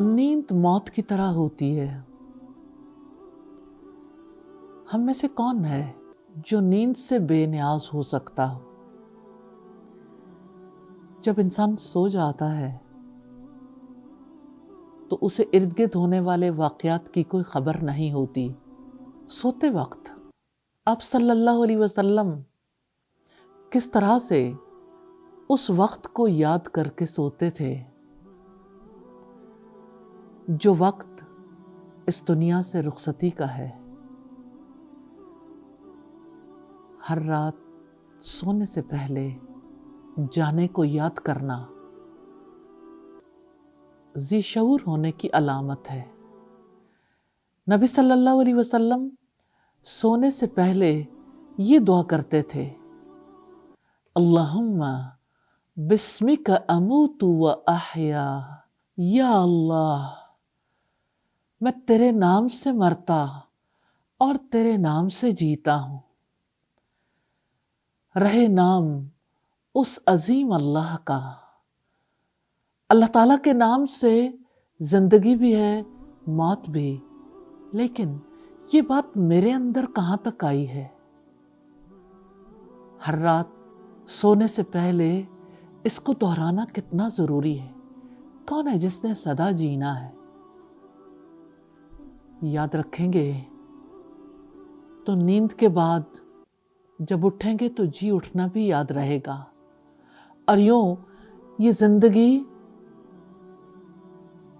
نیند موت کی طرح ہوتی ہے۔ ہم میں سے کون ہے جو نیند سے بے نیاز ہو سکتا ہو؟ جب انسان سو جاتا ہے تو اسے ارد گرد ہونے والے واقعات کی کوئی خبر نہیں ہوتی۔ سوتے وقت آپ صلی اللہ علیہ وسلم کس طرح سے اس وقت کو یاد کر کے سوتے تھے جو وقت اس دنیا سے رخصتی کا ہے؟ ہر رات سونے سے پہلے جانے کو یاد کرنا ذی شعور ہونے کی علامت ہے۔ نبی صلی اللہ علیہ وسلم سونے سے پہلے یہ دعا کرتے تھے، اللہم بسمک اموت و احیا، یا اللہ میں تیرے نام سے مرتا اور تیرے نام سے جیتا ہوں۔ رہے نام اس عظیم اللہ کا، اللہ تعالیٰ کے نام سے زندگی بھی ہے موت بھی، لیکن یہ بات میرے اندر کہاں تک آئی ہے؟ ہر رات سونے سے پہلے اس کو دہرانا کتنا ضروری ہے۔ کون ہے جس نے سدا جینا ہے؟ یاد رکھیں گے تو نیند کے بعد جب اٹھیں گے تو جی اٹھنا بھی یاد رہے گا، اور یوں یہ زندگی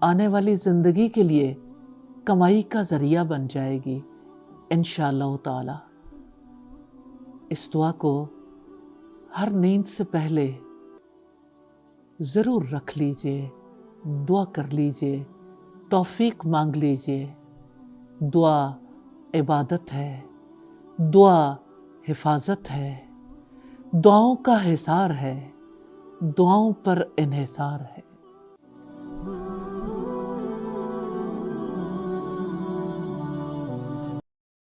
آنے والی زندگی کے لیے کمائی کا ذریعہ بن جائے گی انشاءاللہ تعالی۔ اس دعا کو ہر نیند سے پہلے ضرور رکھ لیجئے، دعا کر لیجئے، توفیق مانگ لیجئے۔ دعا عبادت ہے، دعا حفاظت ہے، دعاؤں کا حصار ہے، دعاؤں پر انحصار ہے۔